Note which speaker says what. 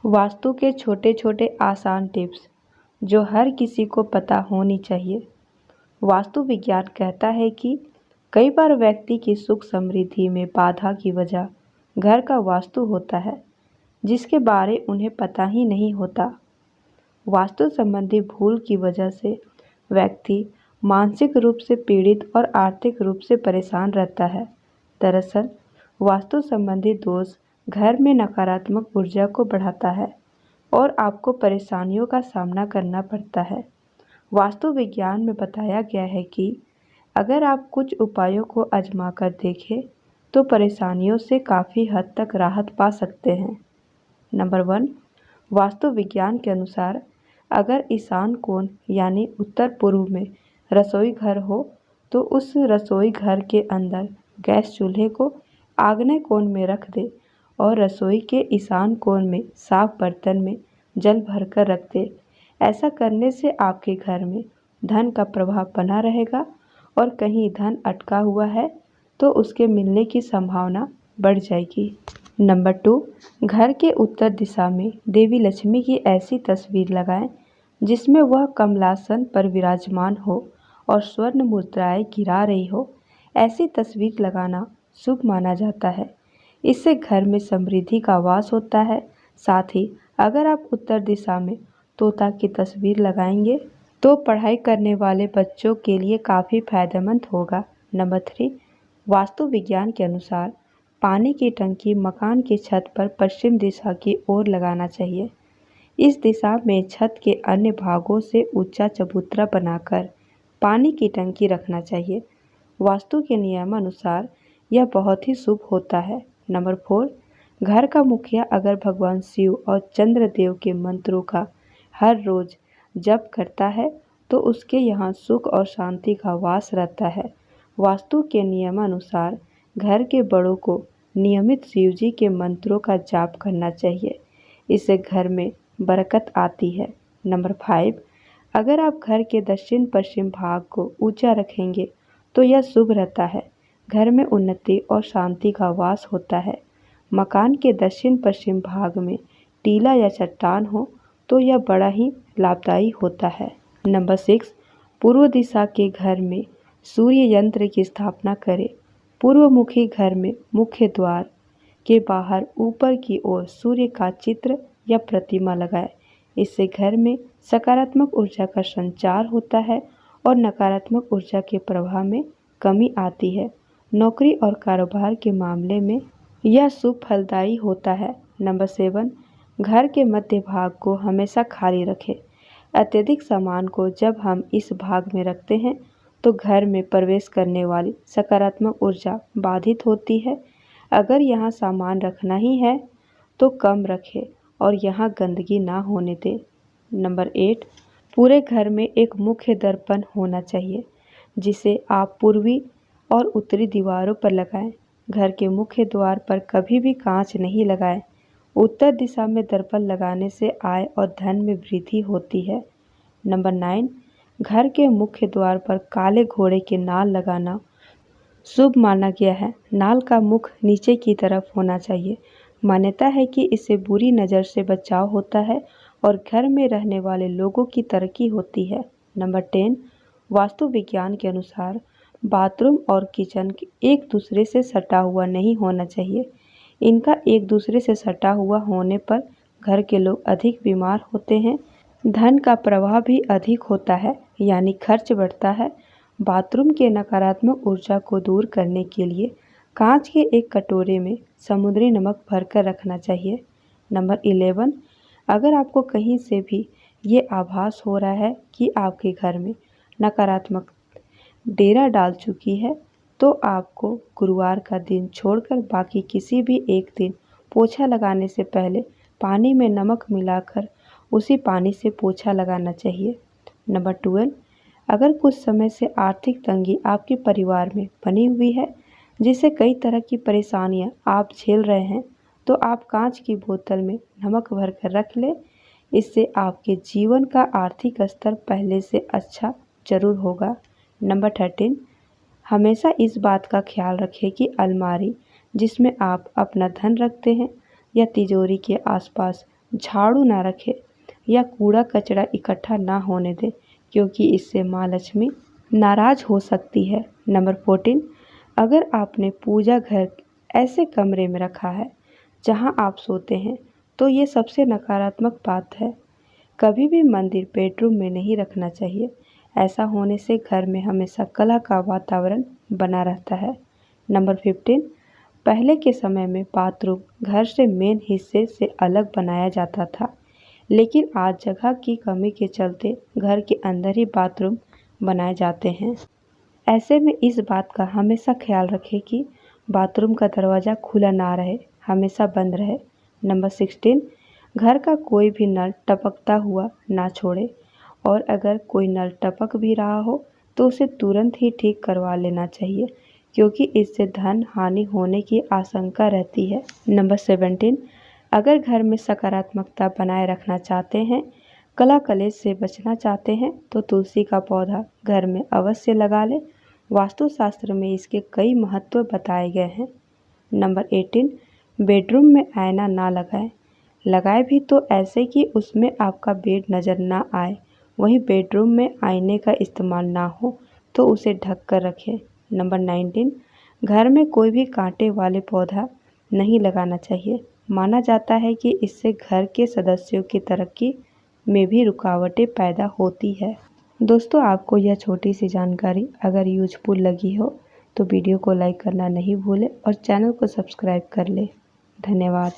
Speaker 1: वास्तु के छोटे छोटे आसान टिप्स जो हर किसी को पता होनी चाहिए। वास्तु विज्ञान कहता है कि कई बार व्यक्ति की सुख समृद्धि में बाधा की वजह घर का वास्तु होता है, जिसके बारे उन्हें पता ही नहीं होता। वास्तु संबंधी भूल की वजह से व्यक्ति मानसिक रूप से पीड़ित और आर्थिक रूप से परेशान रहता है। दरअसल वास्तु संबंधी दोष घर में नकारात्मक ऊर्जा को बढ़ाता है और आपको परेशानियों का सामना करना पड़ता है। वास्तु विज्ञान में बताया गया है कि अगर आप कुछ उपायों को आजमा कर देखें तो परेशानियों से काफ़ी हद तक राहत पा सकते हैं। नंबर 1, वास्तु विज्ञान के अनुसार अगर ईशान कोण यानी उत्तर पूर्व में रसोई घर हो तो उस रसोई घर के अंदर गैस चूल्हे को आग्नेय कोण में रख दे और रसोई के ईशान कोण में साफ बर्तन में जल भरकर रख दे। ऐसा करने से आपके घर में धन का प्रभाव बना रहेगा और कहीं धन अटका हुआ है तो उसके मिलने की संभावना बढ़ जाएगी। नंबर 2, घर के उत्तर दिशा में देवी लक्ष्मी की ऐसी तस्वीर लगाएं जिसमें वह कमलासन पर विराजमान हो और स्वर्ण मुद्राएं गिरा रही हो। ऐसी तस्वीर लगाना शुभ माना जाता है। इससे घर में समृद्धि का वास होता है। साथ ही अगर आप उत्तर दिशा में तोता की तस्वीर लगाएंगे तो पढ़ाई करने वाले बच्चों के लिए काफ़ी फायदेमंद होगा। नंबर 3, वास्तु विज्ञान के अनुसार पानी की टंकी मकान की छत पर पश्चिम दिशा की ओर लगाना चाहिए। इस दिशा में छत के अन्य भागों से ऊंचा चबूतरा बनाकर पानी की टंकी रखना चाहिए। वास्तु के नियमानुसार यह बहुत ही शुभ होता है। नंबर 4, घर का मुखिया अगर भगवान शिव और चंद्रदेव के मंत्रों का हर रोज जप करता है तो उसके यहाँ सुख और शांति का वास रहता है। वास्तु के नियमानुसार घर के बड़ों को नियमित शिव जी के मंत्रों का जाप करना चाहिए। इससे घर में बरकत आती है। नंबर 5, अगर आप घर के दक्षिण पश्चिम भाग को ऊंचा रखेंगे तो यह शुभ रहता है। घर में उन्नति और शांति का वास होता है। मकान के दक्षिण पश्चिम भाग में टीला या चट्टान हो तो यह बड़ा ही लाभदायी होता है। नंबर 6, पूर्व दिशा के घर में सूर्य यंत्र की स्थापना करें। पूर्वमुखी घर में मुख्य द्वार के बाहर ऊपर की ओर सूर्य का चित्र या प्रतिमा लगाएं। इससे घर में सकारात्मक ऊर्जा का संचार होता है और नकारात्मक ऊर्जा के प्रभाव में कमी आती है। नौकरी और कारोबार के मामले में यह शुभ फलदायी होता है। नंबर 7, घर के मध्य भाग को हमेशा खाली रखें। अत्यधिक सामान को जब हम इस भाग में रखते हैं तो घर में प्रवेश करने वाली सकारात्मक ऊर्जा बाधित होती है। अगर यहाँ सामान रखना ही है तो कम रखें और यहाँ गंदगी ना होने दें। नंबर 8, पूरे घर में एक मुख्य दर्पण होना चाहिए जिसे आप पूर्वी और उत्तरी दीवारों पर लगाएं। घर के मुख्य द्वार पर कभी भी कांच नहीं लगाएं। उत्तर दिशा में दर्पण लगाने से आय और धन में वृद्धि होती है। नंबर 9, घर के मुख्य द्वार पर काले घोड़े के नाल लगाना शुभ माना गया है। नाल का मुख नीचे की तरफ होना चाहिए। मान्यता है कि इससे बुरी नज़र से बचाव होता है और घर में रहने वाले लोगों की तरक्की होती है। नंबर 10, वास्तु विज्ञान के अनुसार बाथरूम और किचन एक दूसरे से सटा हुआ नहीं होना चाहिए। इनका एक दूसरे से सटा हुआ होने पर घर के लोग अधिक बीमार होते हैं, धन का प्रवाह भी अधिक होता है यानी खर्च बढ़ता है। बाथरूम के नकारात्मक ऊर्जा को दूर करने के लिए कांच के एक कटोरे में समुद्री नमक भरकर रखना चाहिए। नंबर 11, अगर आपको कहीं से भी ये आभास हो रहा है कि आपके घर में नकारात्मक डेरा डाल चुकी है तो आपको गुरुवार का दिन छोड़कर बाकी किसी भी एक दिन पोछा लगाने से पहले पानी में नमक मिलाकर उसी पानी से पोछा लगाना चाहिए। नंबर 12, अगर कुछ समय से आर्थिक तंगी आपके परिवार में बनी हुई है जिससे कई तरह की परेशानियां आप झेल रहे हैं तो आप कांच की बोतल में नमक भरकर रख लें। इससे आपके जीवन का आर्थिक स्तर पहले से अच्छा जरूर होगा। नंबर 13, हमेशा इस बात का ख्याल रखें कि अलमारी जिसमें आप अपना धन रखते हैं या तिजोरी के आसपास झाड़ू ना रखें या कूड़ा कचरा इकट्ठा ना होने दें, क्योंकि इससे माँ लक्ष्मी नाराज हो सकती है। नंबर 14, अगर आपने पूजा घर ऐसे कमरे में रखा है जहां आप सोते हैं तो ये सबसे नकारात्मक बात है। कभी भी मंदिर बेडरूम में नहीं रखना चाहिए। ऐसा होने से घर में हमेशा कलह का वातावरण बना रहता है। नंबर 15, पहले के समय में बाथरूम घर से मेन हिस्से से अलग बनाया जाता था, लेकिन आज जगह की कमी के चलते घर के अंदर ही बाथरूम बनाए जाते हैं। ऐसे में इस बात का हमेशा ख्याल रखें कि बाथरूम का दरवाज़ा खुला ना रहे, हमेशा बंद रहे। नंबर 16, घर का कोई भी नल टपकता हुआ ना छोड़े, और अगर कोई नल टपक भी रहा हो तो उसे तुरंत ही ठीक करवा लेना चाहिए, क्योंकि इससे धन हानि होने की आशंका रहती है। नंबर 17, अगर घर में सकारात्मकता बनाए रखना चाहते हैं, कला कलेश से बचना चाहते हैं, तो तुलसी का पौधा घर में अवश्य लगा लें। वास्तुशास्त्र में इसके कई महत्व बताए गए हैं। नंबर 18, बेडरूम में आईना ना लगाएं। लगाए भी तो ऐसे कि उसमें आपका बेड नज़र ना आए। वहीं बेडरूम में आईने का इस्तेमाल ना हो तो उसे ढक कर रखें। नंबर 19, घर में कोई भी कांटे वाले पौधा नहीं लगाना चाहिए। माना जाता है कि इससे घर के सदस्यों की तरक्की में भी रुकावटें पैदा होती है। दोस्तों, आपको यह छोटी सी जानकारी अगर यूजफुल लगी हो तो वीडियो को लाइक करना नहीं भूलें और चैनल को सब्सक्राइब कर लें। धन्यवाद।